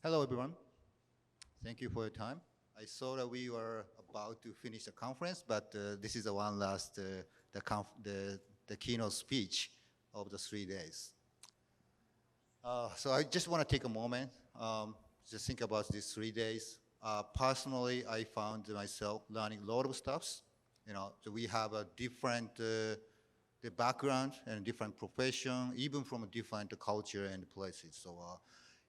Hello, everyone. Thank you for your time. I saw that we were about to finish the conference, but this is the one last, the keynote speech of the 3 days. So I just want to take a moment, just think about these 3 days. Personally, I found myself learning a lot of stuffs. So we have a different the background and different profession, even from a different culture and places. So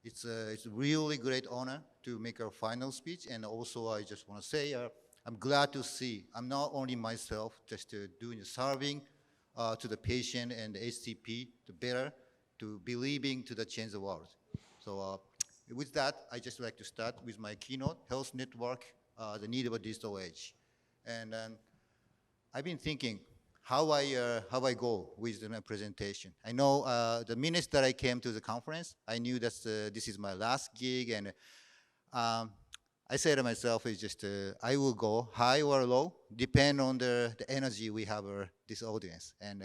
it's a really great honor to make our final speech. And also, I just want to say I'm glad to see I'm not only myself just doing the serving to the patient and the HCP to better to believing to the change the world. So with that, I just like to start with my keynote, Health Network, the need of a digital age. And I've been thinking how I go with my presentation. I know the minutes that I came to the conference, I knew that this is my last gig, and um, I said to myself, it's just I will go high or low, depend on the energy we have this audience. And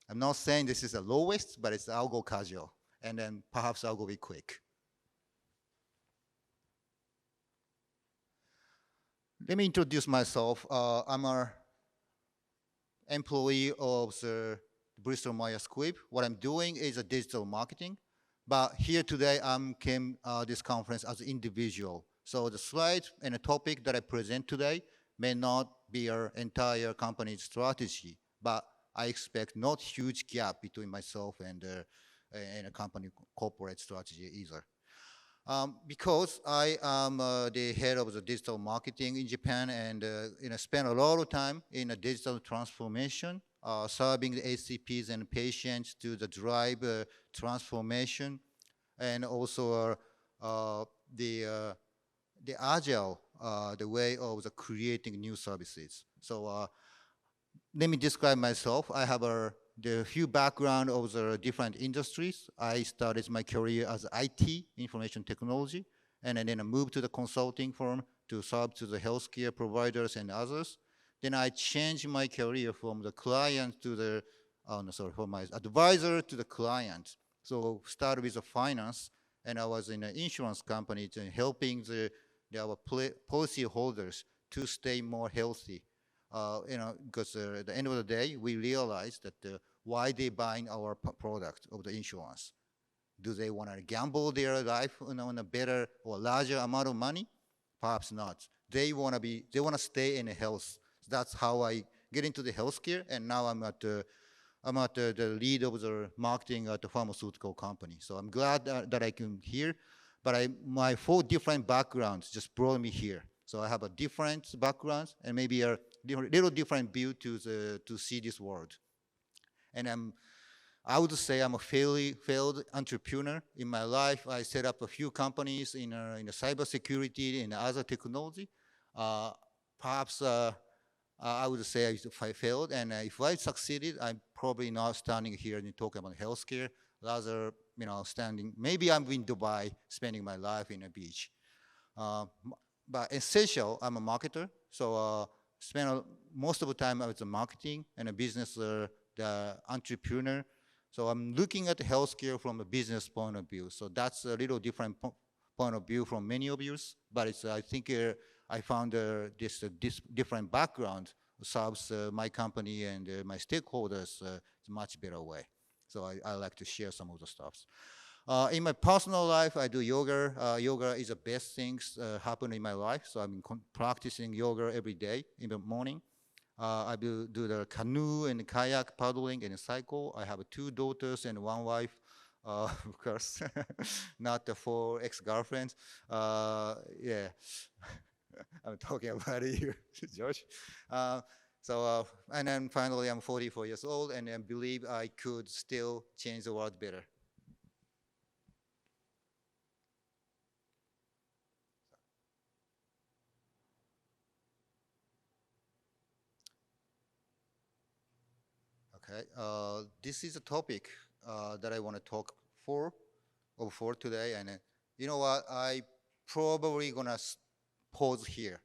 I'm not saying this is the lowest, but I'll go casual, and then perhaps I'll go be quick. Let me introduce myself. I'm a employee of the Bristol Myers Squibb. What I'm doing is a digital marketing, but here today I came this conference as an individual. So the slide and the topic that I present today may not be our entire company's strategy, but I expect not huge gap between myself and a company corporate strategy either. Because I am the head of the digital marketing in Japan and spend a lot of time in a digital transformation, serving the HCPs and patients to the drive transformation, and also the agile, the way of the creating new services. So let me describe myself. I have the few background of the different industries. I started my career as IT, information technology, and then I moved to the consulting firm to serve to the healthcare providers and others. Then I changed my career from the client to the, oh no, sorry, from my advisor to the client. So started with the finance, and I was in an insurance company helping our policy holders to stay more healthy because at the end of the day, we realized that why they buying our product of the insurance. Do they want to gamble their life on a better or larger amount of money? Perhaps not. They want to stay in health. That's how I get into the healthcare, and now I'm at the lead of the marketing at the pharmaceutical company. So I'm glad that I can hear, but my 4 different backgrounds just brought me here. So I have a different background and maybe a little different view to see this world. And I would say I'm a failed entrepreneur in my life. I set up a few companies in the cybersecurity and other technology. Perhaps I would say if I failed, and if I succeeded, I'm probably not standing here and talking about healthcare. Rather, standing. Maybe I'm in Dubai, spending my life in a beach. But essential, I'm a marketer, so spend most of the time as a marketing and a business, the entrepreneur. So I'm looking at healthcare from a business point of view. So that's a little different point of view from many of you. But I think I found this different background serves my company and my stakeholders in a much better way. So I like to share some of the stuff. In my personal life, I do yoga. Yoga is the best things happen in my life. So I'm practicing yoga every day in the morning. I do the canoe and kayak paddling and cycle. I have 2 daughters and 1 wife, of course, not the 4 ex-girlfriends. Yeah, I'm talking about you, George. And then finally, I'm 44 years old, and I believe I could still change the world better. Okay, this is a topic that I want to talk for today, and you know what? I probably gonna pause here.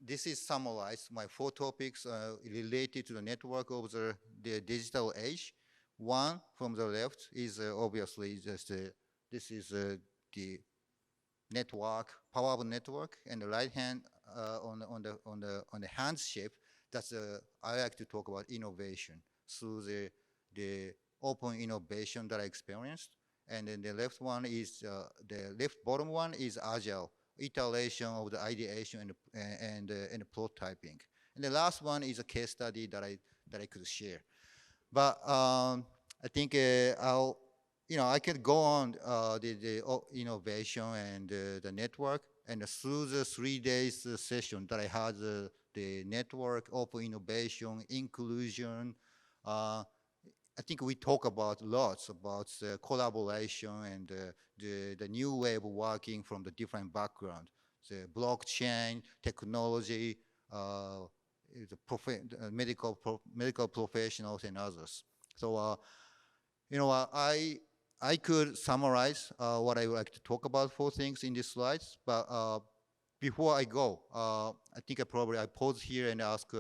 This is summarized my 4 topics related to the network of the digital age. One from the left is obviously just this is the network, power of network, and the right hand on the hand shape. That's I like to talk about innovation through the open innovation that I experienced, and then the left one is the left bottom one is agile iteration of the ideation and the prototyping, and the last one is a case study that I could share. But I think I can go on the innovation and the network, and through the 3 days session that I had, the network, open innovation, inclusion. Uh, I think we talk about lots about collaboration and the new way of working from the different background, the blockchain technology, uh, medical professionals and others. So I could summarize what I would like to talk about four things in these slides, but before I go, I think I pause here and ask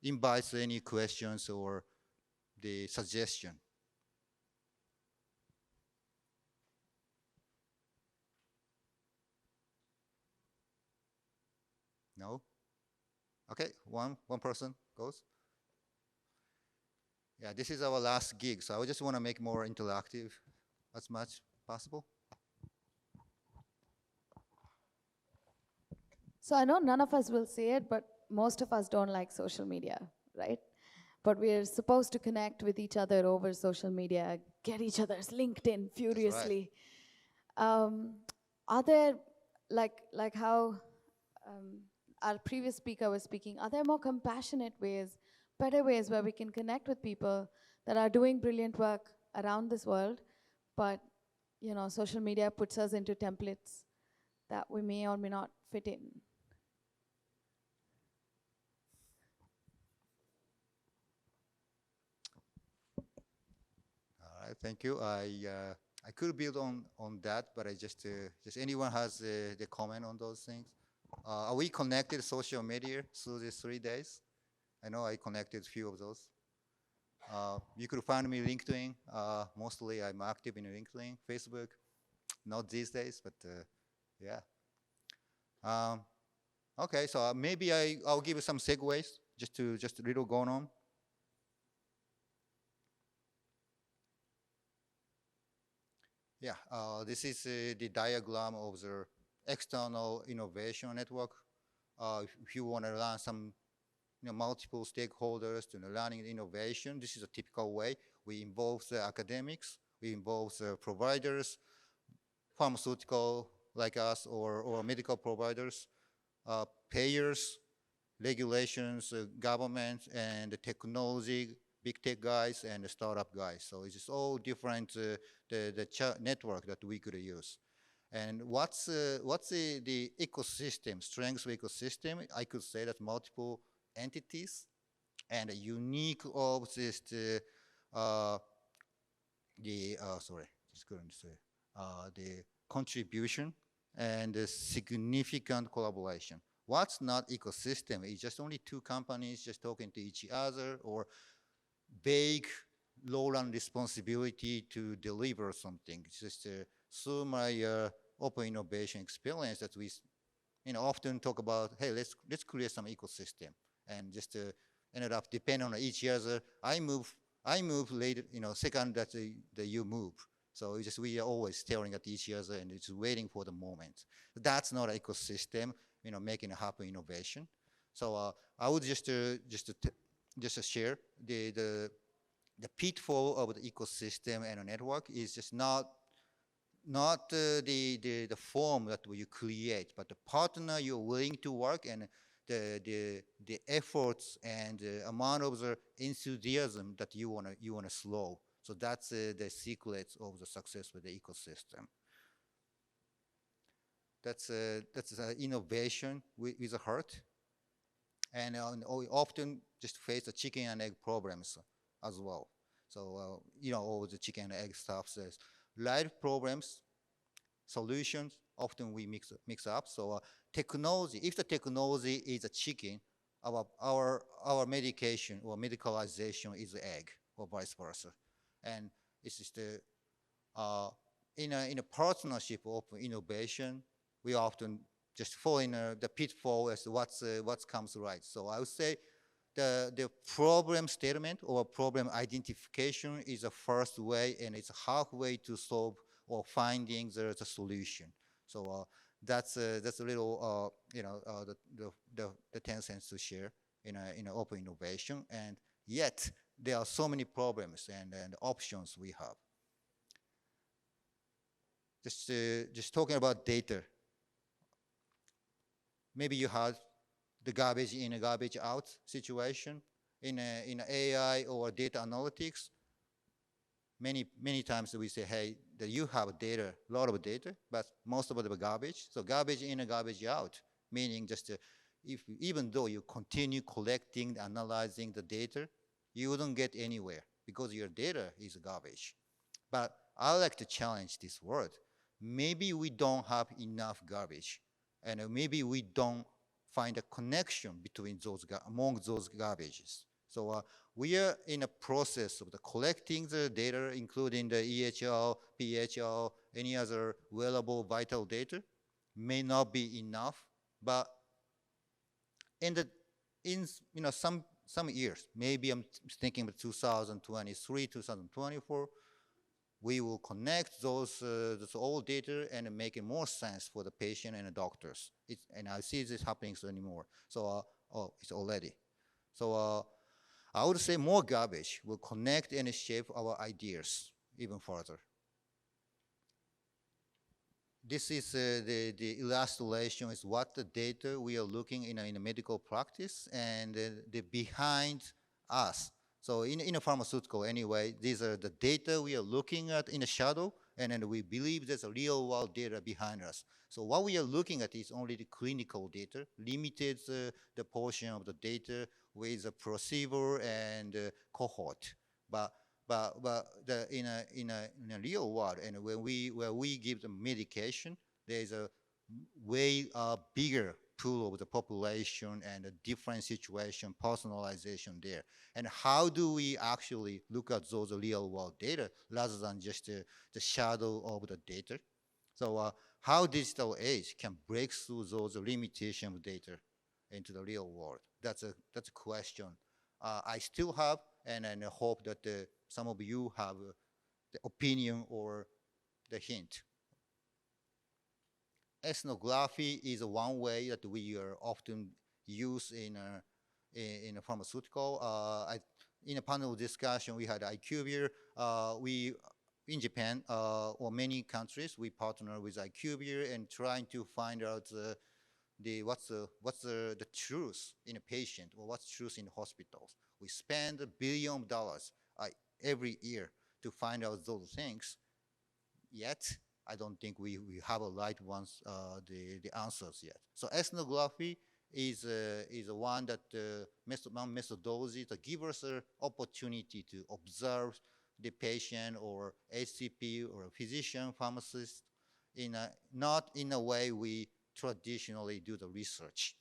invite any questions or the suggestion. No? Okay, one person goes. Yeah, this is our last gig, so I just want to make more interactive as much possible. So I know none of us will say it, but most of us don't like social media, right? But we're supposed to connect with each other over social media, get each other's LinkedIn That's right. furiously. Um, are there, like how our previous speaker was speaking, are there more compassionate ways, better ways where we can connect with people that are doing brilliant work around this world, but social media puts us into templates that we may or may not fit in? All right, thank you. I could build on that, but I just anyone has the comment on those things. Are we connected social media through these 3 days? I know I connected a few of those. You could find me LinkedIn. Mostly I'm active in LinkedIn, Facebook, not these days, but yeah. Um, okay, so maybe I'll give you some segues just a little going on. Yeah, this is the diagram of the external innovation network. If you want to learn some multiple stakeholders to learning innovation, this is a typical way. We involve the academics, we involve the providers, pharmaceutical like us or medical providers, payers, regulations, government, and the technology, big tech guys, and the startup guys. So it's just all different the network that we could use. And what's the ecosystem, strength of ecosystem? I could say that multiple entities and unique of this sorry, just couldn't say the contribution and the significant collaboration. What's not ecosystem? It's just only two companies just talking to each other or vague low-run responsibility to deliver something. It's just through my open innovation experience that we often talk about, hey, let's create some ecosystem and just ended up depending on each other. I move later, second that you move. So it's just we are always staring at each other and it's waiting for the moment. That's not an ecosystem, making a happen innovation. So I would just share the pitfall of the ecosystem and a network is just not the form that you create, but the partner you're willing to work and the efforts and the amount of the enthusiasm that you wanna slow. So that's the secret of the success with the ecosystem. That's innovation with a heart, and we often just face the chicken and egg problems as well. So all the chicken and egg stuff says live problems solutions often we mix up. So technology, if the technology is a chicken, our medication or medicalization is the egg or vice versa, and it's just uh, in a partnership of innovation, we often just fall in the pitfall as to what comes right. So I would say the problem statement or problem identification is the first way, and it's halfway to solve or finding the solution. So that's a little the 10 cents to share in a open innovation, and yet there are so many problems and options we have. Just talking about data. Maybe you had the garbage in a garbage out situation in AI or data analytics. Many times we say, hey, that you have data, a lot of data, but most of it is garbage. So garbage in and garbage out, meaning just if even though you continue collecting, analyzing the data, you wouldn't get anywhere because your data is garbage. But I like to challenge this word. Maybe we don't have enough garbage, and maybe we don't find a connection between among those garbages. So we are in a process of collecting the data, including the EHL, PHL, any other wearable vital data. May not be enough, but in the in some years, maybe I'm thinking of 2023, 2024, we will connect those old data and make it more sense for the patient and the doctors. And I see this happening anymore. So, it's already. So I would say more garbage will connect and shape our ideas even further. This is the illustration is what the data we are looking in a medical practice and the behind us. So in a pharmaceutical anyway, these are the data we are looking at in the shadow, and then we believe there's a real world data behind us. So what we are looking at is only the clinical data, limited the portion of the data with a procedure and cohort. But in a real world, and where we give the medication, there's a way bigger pool of the population and a different situation, personalization there. And how do we actually look at those real world data rather than just the shadow of the data? So how digital age can break through those limitations of data into the real world? That's a question I still have, and I hope that some of you have the opinion or the hint. Ethnography is one way that we are often use in a pharmaceutical. In a panel discussion, we had IQVIA. We in Japan or many countries, we partner with IQVIA and trying to find out what's the truth in a patient or what's truth in hospitals. We spend $1 billion every year to find out those things. Yet, I don't think we have a right ones, the answers yet. So ethnography is one that methodology that gives us an opportunity to observe the patient or HCP or a physician, pharmacist, not in a way we traditionally do the research.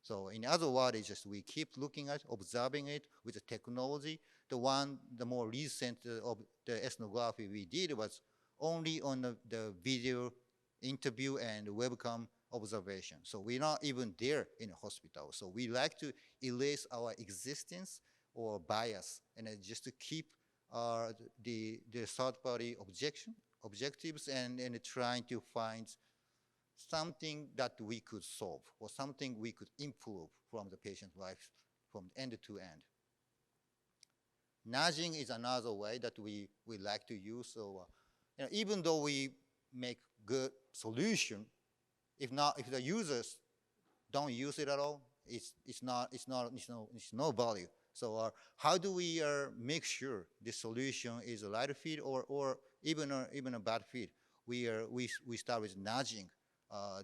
So in other words, it's just we keep looking at, observing it with the technology. The more recent of the ethnography we did was only on the video interview and webcam observation. So we're not even there in a hospital. So we like to erase our existence or bias and just to keep the third-party objectives and trying to find something that we could solve or something we could improve from the patient's life from end to end. Nudging is another way that we like to use. So even though we make good solution, if the users don't use it at all, it's no value. So how do we make sure the solution is a right fit or even a bad fit? We start with nudging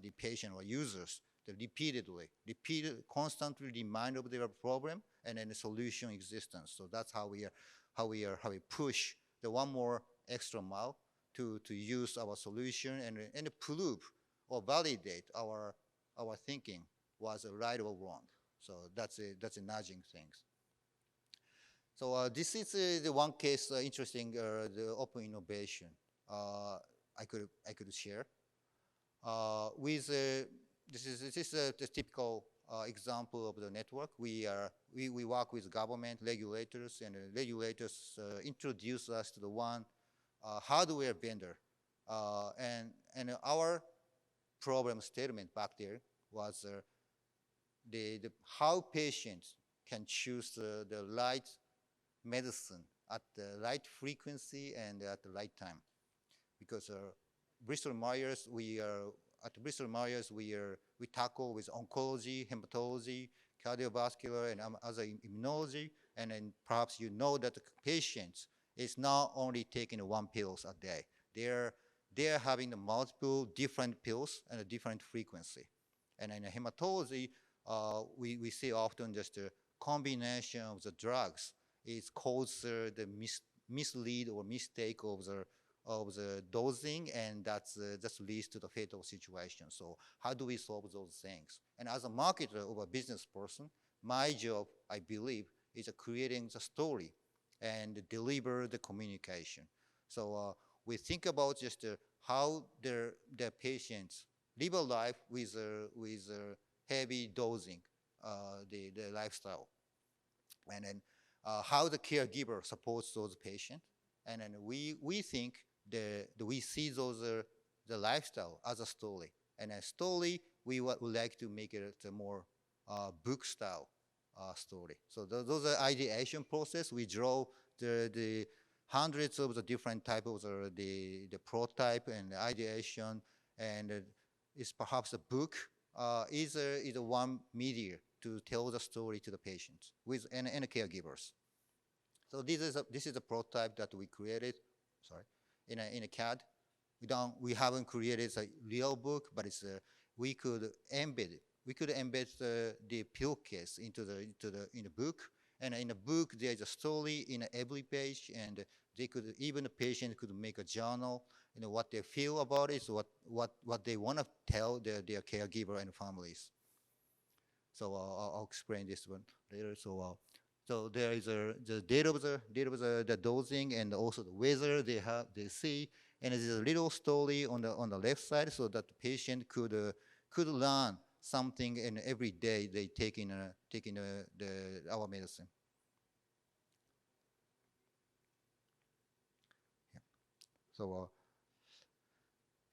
the patient or users to repeatedly, constantly remind of their problem and then the solution existence. So that's how we push the one more extra mile to use our solution and prove or validate our thinking was right or wrong. So that's a nudging things. So this is the one case interesting, the open innovation. I could share. With this is the typical example of the network. We work with government regulators, and regulators introduce us to the one hardware vendor, and our problem statement back there was the how patients can choose the right medicine at the right frequency and at the right time, because Bristol Myers, we are at Bristol Myers, we tackle with oncology, hematology, cardiovascular, and other immunology. And then perhaps you know that the patients is not only taking one pills a day. They're they're having the multiple different pills and a different frequency. And in hematology, we see often just a combination of the drugs. It causes the mislead or mistake of the dosing, and that's just leads to the fatal situation. So how do we solve those things? And as a marketer or a business person, my job, I believe, is creating the story and deliver the communication. So we think about just how their patients live a life with heavy dosing, the lifestyle, and then how the caregiver supports those patients, and then we think we see those the lifestyle as a story, and a story we would like to make it a more book style story. So those are ideation process. We draw the hundreds of the different types of the prototype and the ideation, and is perhaps a book is a one media to tell the story to the patients with and the caregivers. So this is a prototype that we created. Sorry, in a CAD. We haven't created a real book, but we could embed it. We could embed the pill case in the book, and in the book there's a story in every page, and even the patient could make a journal, what they feel about it, so what they want to tell their caregiver and families. So I'll explain this one later. So there is the date of the dosing, and also the weather they see, and there's a little story on the left side, so that the patient could learn something, and every day they taking our medicine. Yeah. So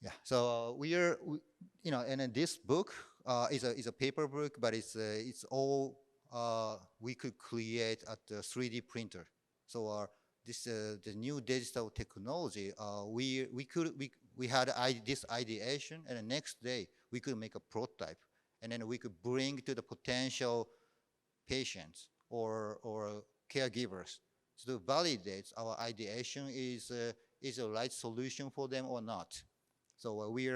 yeah. So and in this book is a paper book, but it's all we could create at the 3D printer. So this the new digital technology. We had this ideation, and the next day we could make a prototype, and then we could bring to the potential patients or caregivers to validate our ideation is a right solution for them or not. So we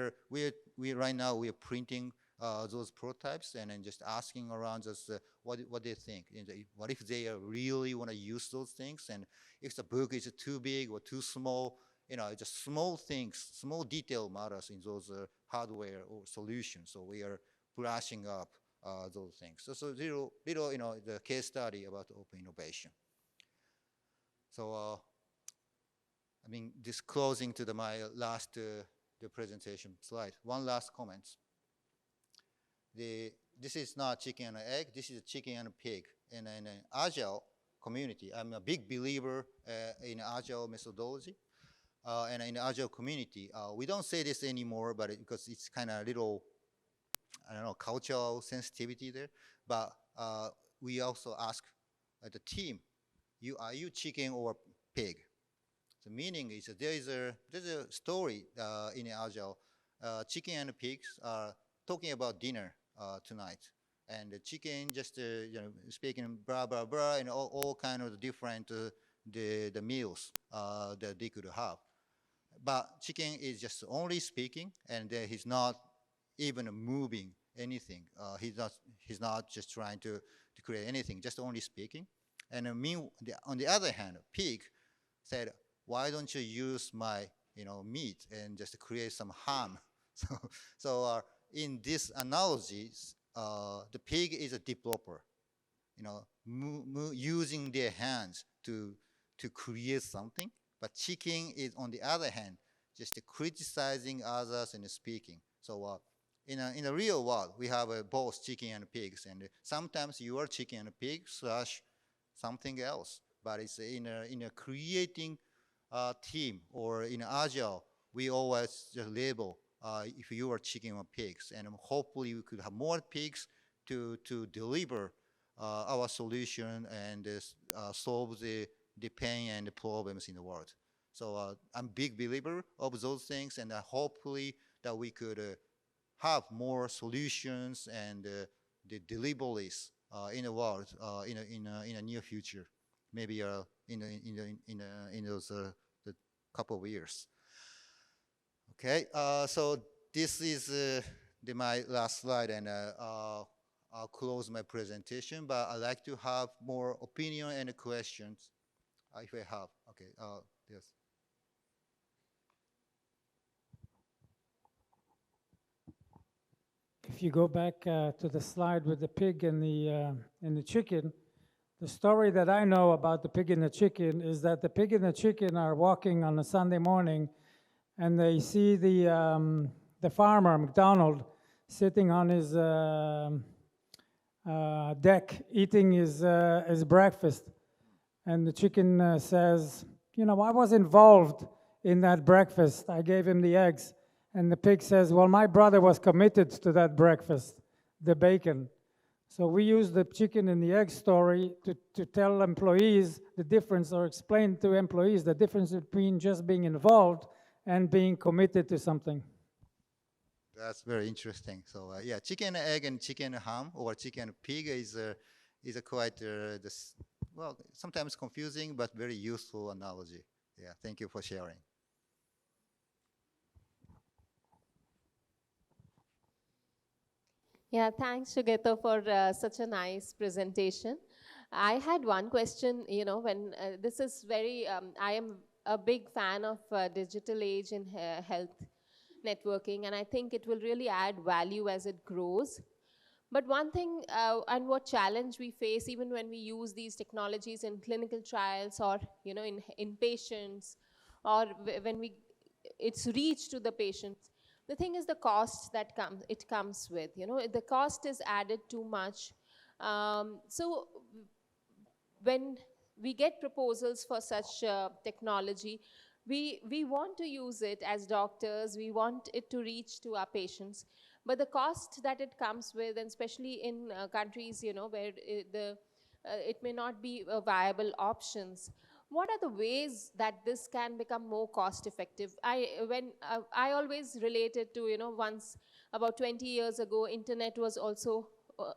right now we are printing those prototypes, and then just asking around just what they think. What if they really want to use those things, and if the book is too big or too small. Just small things, small detail matters in those hardware or solutions. So we are brushing up those things. So little the case study about open innovation. So this closing to my last the presentation slide. One last comment. This is not chicken and egg. This is a chicken and a pig. In an agile community, I'm a big believer in agile methodology. And in the agile community, we don't say this anymore, but because it's kind of little, I don't know, cultural sensitivity there. But we also ask the team, are you chicken or pig? The meaning is that there's a story in agile. Chicken and pigs are talking about dinner tonight, and the chicken just speaking blah blah blah, and all kind of different the meals that they could have. But chicken is just only speaking, and he's not even moving anything. He's not just trying to create anything, just only speaking. And on the other hand, pig said, "Why don't you use my meat and just create some ham?" So in this analogy, the pig is a developer, using their hands to create something. But chicken is, on the other hand, just criticizing others and speaking. So in the real world, we have both chicken and pigs, and sometimes you are chicken and pig slash something else. But it's in a creating team or in agile, we always just label if you are chicken or pigs, and hopefully we could have more pigs to deliver our solution and solve the pain and the problems in the world. So I'm a big believer of those things, and hopefully that we could have more solutions and the deliveries in the world in a near future, maybe in those the couple of years. Okay, so this is my last slide, and I'll close my presentation. But I'd like to have more opinion and questions if I have. Okay, yes. If you go back to the slide with the pig and the chicken, the story that I know about the pig and the chicken is that the pig and the chicken are walking on a Sunday morning, and they see the farmer McDonald sitting on his deck eating his breakfast, and the chicken says, "You know, I was involved in that breakfast. I gave him the eggs." And the pig says, "Well, my brother was committed to that breakfast, the bacon." So we use the chicken and the egg story to tell employees the difference, or explain to employees the difference between just being involved and being committed to something. That's very interesting. So yeah, chicken egg and chicken ham or chicken pig is a quite this, well, sometimes confusing but very useful analogy. Yeah, thank you for sharing. Yeah, thanks, Shigeto, for such a nice presentation. I had one question, when this is very, I am a big fan of digital age in health networking, and I think it will really add value as it grows. But one thing, and what challenge we face even when we use these technologies in clinical trials, or in patients, or when it's reached to the patients, the thing is the cost that comes with. The cost is added too much. So when we get proposals for such technology, we want to use it as doctors, we want it to reach to our patients, but the cost that it comes with, and especially in countries where it may not be viable options, what are the ways that this can become more cost effective? I always related to, once about 20 years ago, internet was also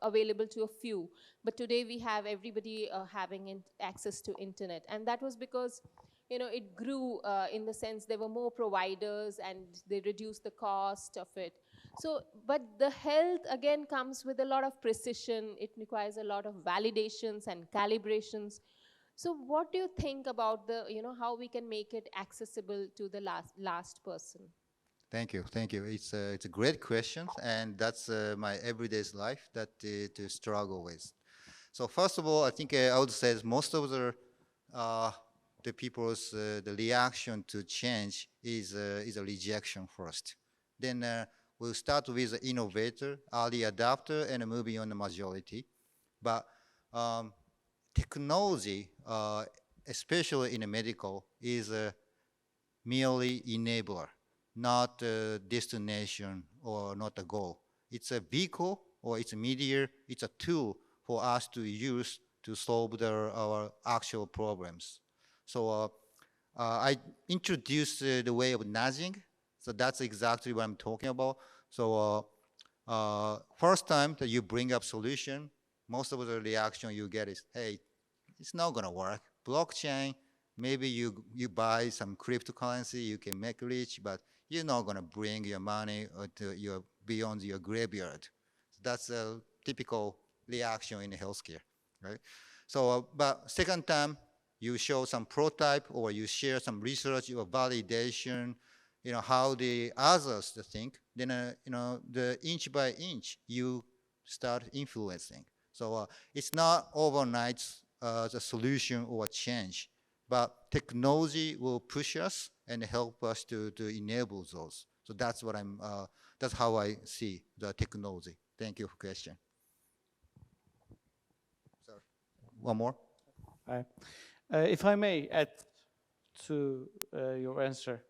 available to a few, but today we have everybody having access to internet, and that was because it grew in the sense there were more providers and they reduced the cost of it. So, but the health again comes with a lot of precision. It requires a lot of validations and calibrations. So what do you think about how we can make it accessible to the last person? Thank you, thank you. It's a great question, and that's my everyday's life that to struggle with. So first of all, I think I would say most of the people's the reaction to change is a rejection first. Then we'll start with the innovator, early adopter, and moving on the majority. But technology, especially in the medical, is merely enabler, not a destination or not a goal. It's a vehicle or it's a media, it's a tool for us to use to solve our actual problems. So I introduced the way of nudging. So that's exactly what I'm talking about. So first time that you bring up solution, most of the reaction you get is, hey, it's not gonna work. Blockchain, maybe you buy some cryptocurrency, you can make rich, but you're not gonna bring your money to your beyond your graveyard. That's a typical reaction in healthcare, right? So, but second time, you show some prototype or you share some research or validation, how the others think, then, the inch by inch, you start influencing. So it's not overnight the solution or change. but technology will push us and help us to enable those. So that's what that's how I see the technology. Thank you for question. So, one more? Hi. If I may add to your answer.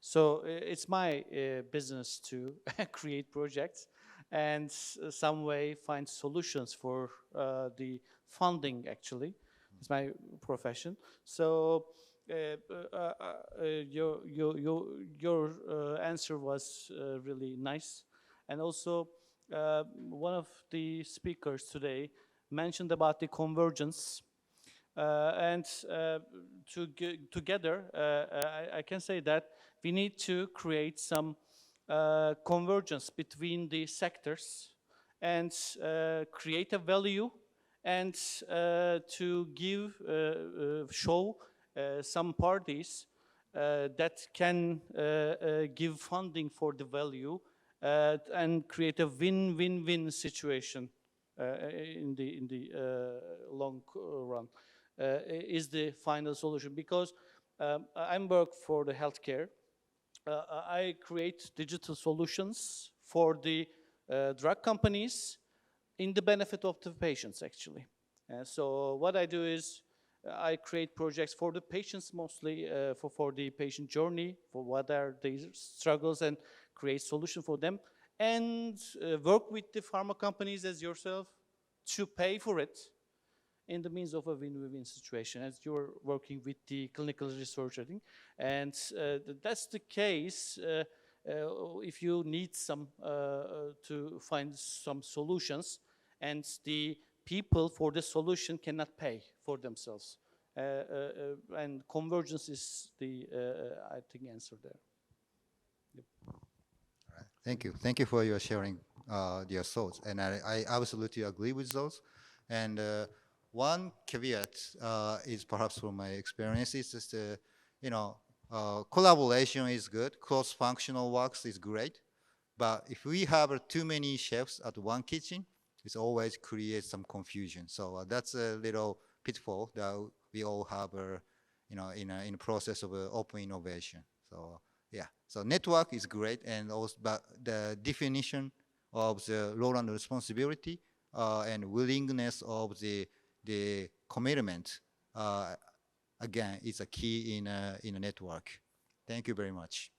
So it's my business to create projects and some way find solutions for the funding actually. It's my profession. So your answer was really nice. And also one of the speakers today mentioned about the convergence and together, I can say that we need to create some convergence between the sectors and create a value and to give, show some parties that can give funding for the value and create a win-win-win situation in the long run. Is the final solution, because I work for the healthcare. I create digital solutions for the drug companies in the benefit of the patients actually. So what I do is I create projects for the patients mostly, for the patient journey, for what are their struggles, and create solution for them, and work with the pharma companies as yourself to pay for it in the means of a win-win situation, as you're working with the clinical research, I think. And that's the case if you need some, to find some solutions, and the people for the solution cannot pay for themselves. And convergence is the, I think, answer there. Yep. All right. Thank you. Thank you for your sharing your thoughts. And I absolutely agree with those. And one caveat is perhaps from my experience is just, collaboration is good. Cross-functional works is great. But if we have too many chefs at one kitchen, it always creates some confusion. So that's a little pitfall that we all have, in the process of open innovation. So yeah, so network is great, and also, but the definition of the role and responsibility and willingness of the commitment again is a key in a network. Thank you very much.